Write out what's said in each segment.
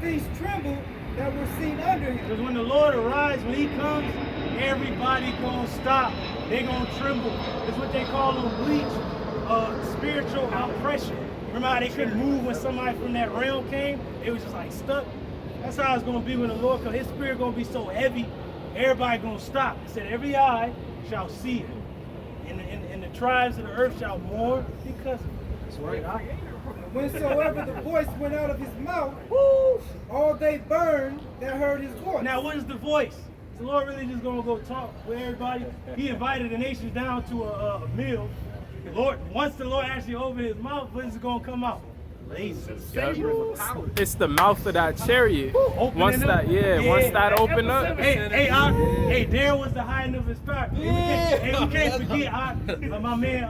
things trembled that were seen under him. Because when the Lord arrives, when he comes, everybody gonna stop. They gonna tremble. It's what they call on bleach, spiritual oppression. Remember how they couldn't move when somebody from that realm came? They was just like stuck. That's how it's gonna be when the Lord comes. His spirit gonna be so heavy, everybody gonna stop. He said, every eye shall see it. And the tribes of the earth shall mourn because of it. That's right. Whensoever the voice went out of his mouth, all they burned that heard his voice. Now, what is the voice? Is the Lord really just gonna go talk with everybody? He invited the nations down to a meal. The Lord, once the Lord actually opened his mouth, what is gonna come out? It's the mouth of that chariot. Once that opened up. Hey, there was the hiding of his power. Hey, we can't forget. My man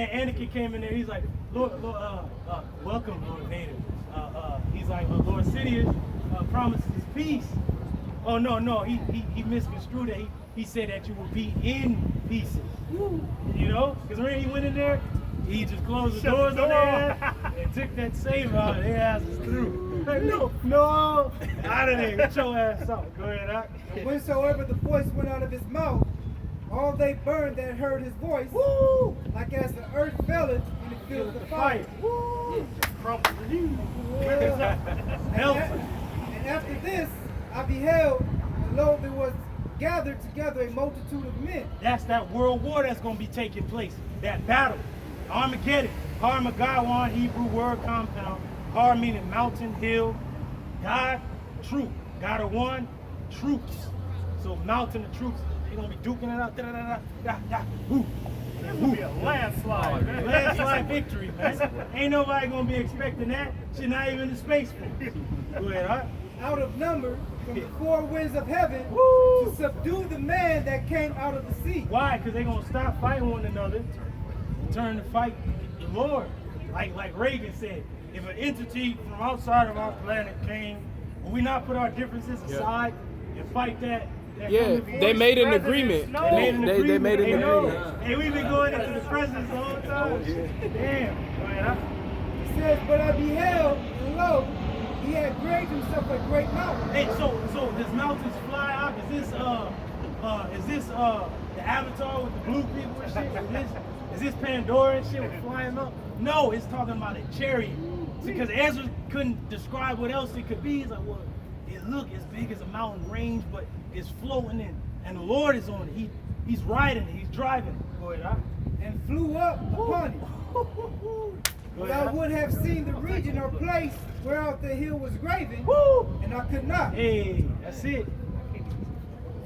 Anakin came in there. He's like, Lord, welcome, Lord Vader. He's like, Lord Sidious promises peace. Oh no, he misconstrued it. He said that you will be in pieces. You know, because when he went in there, he just closed the doors on there and took that saber out. Their asses through. Like, no, out of there. Get your ass out. Go ahead, out. Whensoever the voice went out of his mouth, all they burned that heard his voice, like as the earth felleth and it fills the fire. And after this, I beheld, and lo, there was gathered together a multitude of men. That's that world war that's going to be taking place. That battle. Armageddon. Har-Magawan, Hebrew word compound. Har meaning mountain, hill. God, troop. God of one, troops. So mountain of troops. They're going to be duking it out. It's going to be a landslide, man. Landslide victory, man. Ain't nobody going to be expecting that. Shit, not even the space force. Go ahead, all right? Out of number from the four winds of heaven to subdue the man that came out of the sea. Why? Because they're going to stop fighting one another and turn to fight the Lord. Like Reagan said, if an entity from outside of our planet came, will we not put our differences aside and fight that? Yeah, they made an agreement. They made an agreement. Hey, we've been going into the presence the whole time. Damn. He says, but I beheld, and lo, he had graved himself a great mountain. Hey, so does mountains fly out? Is this the Avatar with the blue people and shit? Is this Pandora and shit with flying up? No, it's talking about a chariot. Because Ezra couldn't describe what else it could be. He's like, well, it look as big as a mountain range, but it's floating in, and the Lord is on it. He's riding it. He's driving it. Go ahead, and flew up upon it. But I would have seen the region or place whereof the hill was graven, and I could not. Hey, that's it.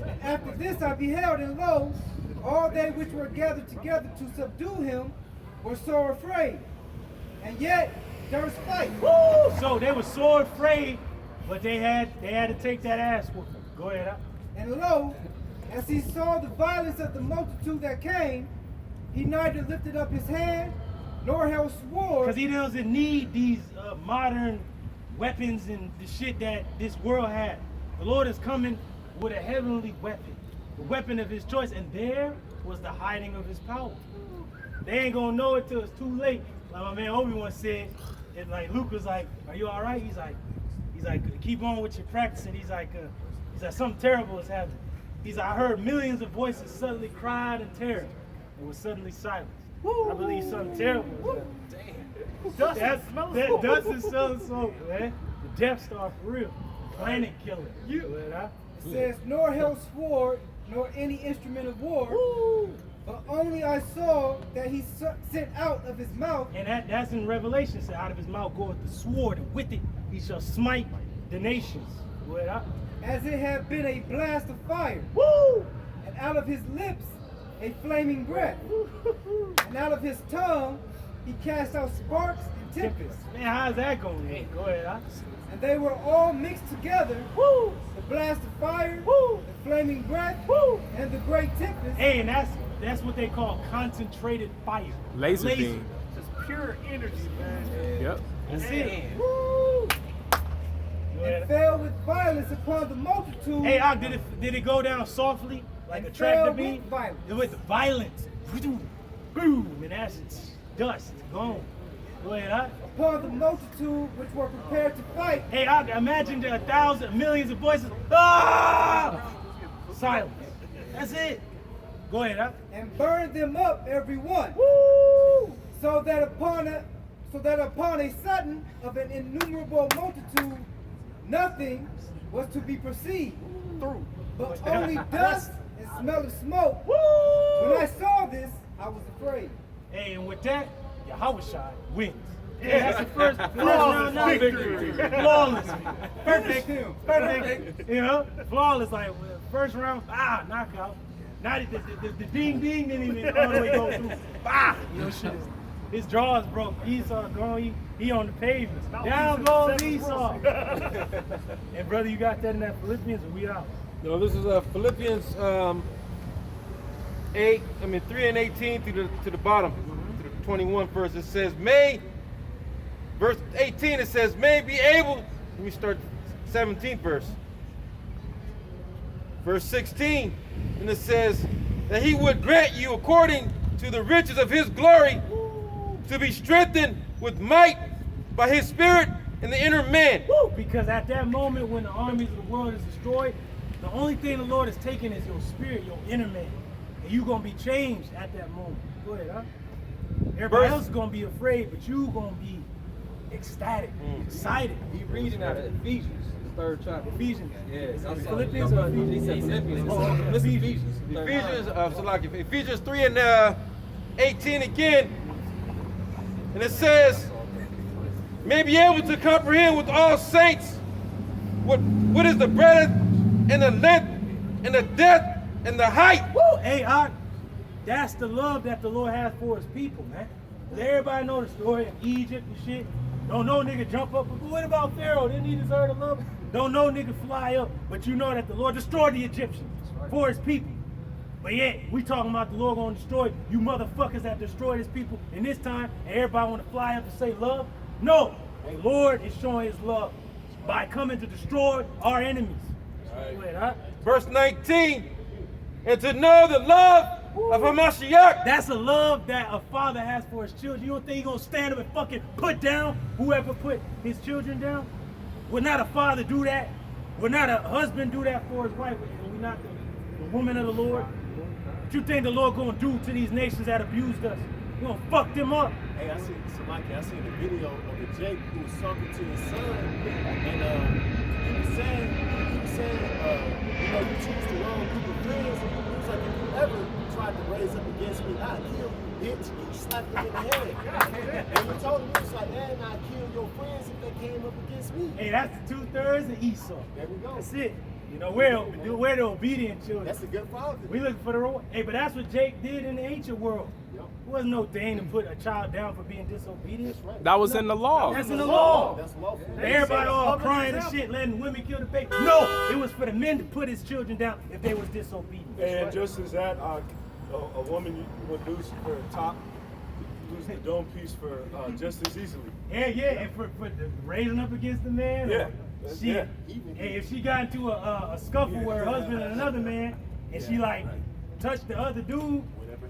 And after this I beheld, and lo, all they which were gathered together to subdue him were sore afraid, and yet durst fight. So they were sore afraid, but they had to take that ass whooping. Go ahead. And lo, as he saw the violence of the multitude that came, he neither lifted up his hand nor held sword. Because he doesn't need these modern weapons and the shit that this world had. The Lord is coming with a heavenly weapon, the weapon of his choice, and there was the hiding of his power. They ain't gonna know it till it's too late. Like my man Obi-Wan said, and like Luke was like, "Are you all right?" He's like, "Keep on with your practicing." He's like, "Something terrible is happening." He's like, "I heard millions of voices suddenly cried in terror and was suddenly silenced." I believe something terrible is happening. Damn. Dust is so, man. The Death Star for real. Planet killer. It says, nor held sword, nor any instrument of war, but only I saw that he sent out of his mouth. And that's in Revelation. Said, out of his mouth goeth the sword, and with it he shall smite the nations. As it had been a blast of fire. And out of his lips a flaming breath. And out of his tongue he cast out sparks and tempests. Man, how's that going? Go ahead. And they were all mixed together. The blast of fire, the flaming breath, and the great tempest. Hey, and that's what they call concentrated fire. Laser beam. Just pure energy, man. Yep. That's it. And fell with violence upon the multitude. Hey, did it go down softly like a tractor beam? With violence. Boom, and that's dust gone. Go ahead, huh? upon the multitude which were prepared to fight. Hey, I imagine there are thousands, millions of voices. Ah! Silence. That's it. Go ahead, huh? And burned them up every one, Woo! so that upon a sudden of an innumerable multitude nothing was to be perceived, but only dust and smell of smoke. Woo! When I saw this, I was afraid. Hey, and with that, Yahushua wins. Yeah, that's the first round victory. Flawless. Perfect. Perfect. You know, flawless. Like first round, knockout. Now the ding ding didn't even all the way go through. You know, shit. His jaws broke. Esau going. He on the pavement. Down goes Esau. And brother, you got that in that Philippians, or we out? No, this is Philippians 3 and 18 to the bottom, to the 21 verse. It says, verse 18, it says, may be able, let me start 17th verse. Verse 16, and it says, that he would grant you according to the riches of his glory to be strengthened with might by his spirit in the inner man. Woo! Because at that moment when the armies of the world is destroyed, the only thing the Lord is taking is your spirit, your inner man. And you're going to be changed at that moment. Go ahead, huh? Everybody else is going to be afraid, but you're going to be ecstatic, excited. He reading out of Ephesians, the 3rd chapter. Ephesians. Yeah, Philippians or He said Philippians. It's Ephesians. the third chapter. Ephesians 3 and 18 again. And it says, may be able to comprehend with all saints what is the breadth and the length and the depth and the height. Woo! Hey, that's the love that the Lord has for his people, man. 'Cause everybody know the story of Egypt and shit. Don't know nigga jump up, but what about Pharaoh? Didn't he deserve the love? Don't know nigga fly up, but you know that the Lord destroyed the Egyptians for his people. But yet, we talking about the Lord gonna destroy you motherfuckers that destroyed his people in this time, and everybody wanna fly up and say love? No, the Lord is showing his love by coming to destroy our enemies. Go ahead, huh? Verse 19, and to know the love of Hamashiach. That's a love that a father has for his children. You don't think he's gonna stand up and fucking put down whoever put his children down? Would not a father do that? Would not a husband do that for his wife? Are we not the woman of the Lord? What you think the Lord gonna do to these nations that abused us? He gonna fuck them up. Hey, I seen the video of the Jake who was talking to his son, and he was saying, you know, you choose the wrong group of friends. He was like, if you ever tried to raise up against me, I'd kill you, bitch. And he slapped him in the head. And he told him, he was like, and I'd kill your friends if they came up against me. Hey, that's 2/3 of Esau. There we go. That's it. You know, we're the obedient children. That's a good father. We looking for the reward. Hey, but that's what Jake did in the ancient world. Yep. It wasn't no thing to put a child down for being disobedient. That's right. That was in the law. That's in the law. That's lawful. Everybody all crying and shit, letting women kill the baby. No, it was for the men to put his children down if they was disobedient. And just as that, a woman you would lose her top, lose the dome piece for just as easily. Yeah, and for raising up against the man. Yeah. Shit. Hey, if she got into a scuffle with her husband and another man, and she like touched the other dude,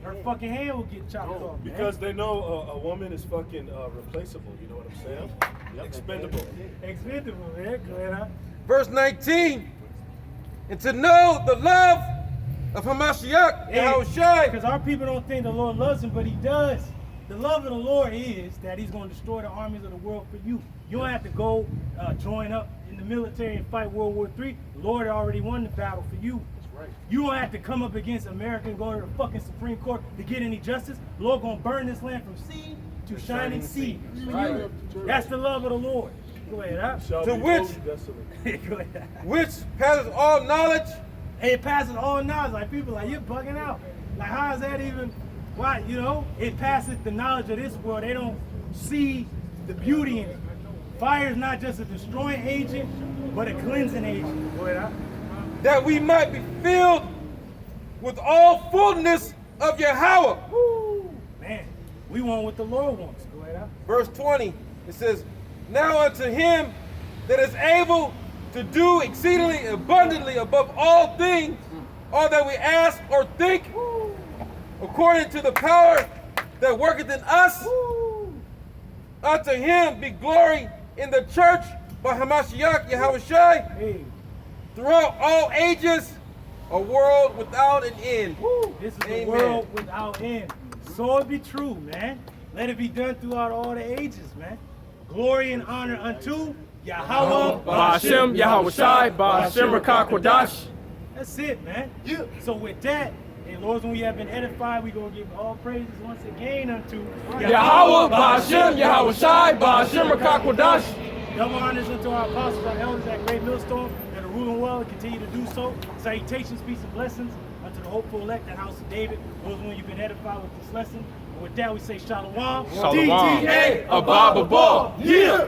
her fucking hand will get chopped off. Because they know a woman is fucking replaceable, you know what I'm saying? Expendable. Expendable, man. Go ahead, huh? Verse 19, and to know the love of Hamashiach, Yahushua. Because our people don't think the Lord loves them, but he does. The love of the Lord is that he's going to destroy the armies of the world for you. You don't have to go join up in the military and fight World War III. The Lord already won the battle for you. That's right. You don't have to come up against America and go to the fucking Supreme Court to get any justice. The Lord going to burn this land from sea to shining sea. Right. That's the love of the Lord. Go ahead, huh? Shall To be which- wholly desolate. Go ahead. which passes all knowledge. Hey, it passes all knowledge. Like people like, you're bugging out. Like how is that even? Why? You know, it passes the knowledge of this world. They don't see the beauty in it. Fire is not just a destroying agent, but a cleansing agent. Go ahead, huh? That we might be filled with all fullness of Yahweh. Woo! Man, we want what the Lord wants. Go ahead, huh? Verse 20, it says, now unto him that is able to do exceedingly abundantly above all things, all that we ask or think, according to the power that worketh in us. Unto him be glory in the church by Hamashiach Yahushai Hey, throughout all ages, a world without an end. this is Amen. a world without end. So it be true, man. Let it be done throughout all the ages, man. Glory and honor unto Yahweh. Ba'ashem Yahushai, Ba'ashem Rakah Kodash. That's it, man. So with that, and Lord, when we have been edified, we gonna give all praises once again unto Yahweh, Ba'ashem Yahushai, Ba'ashem Rakah Kodash. Double honors unto our apostles, our elders at Great Millstone that are ruling well and continue to do so. Salutations, peace, and blessings unto the hopeful elect, the house of David. Those when you've been edified with this lesson. And with that, we say shalom. Shalom. DTA Abba Baba. Yeah.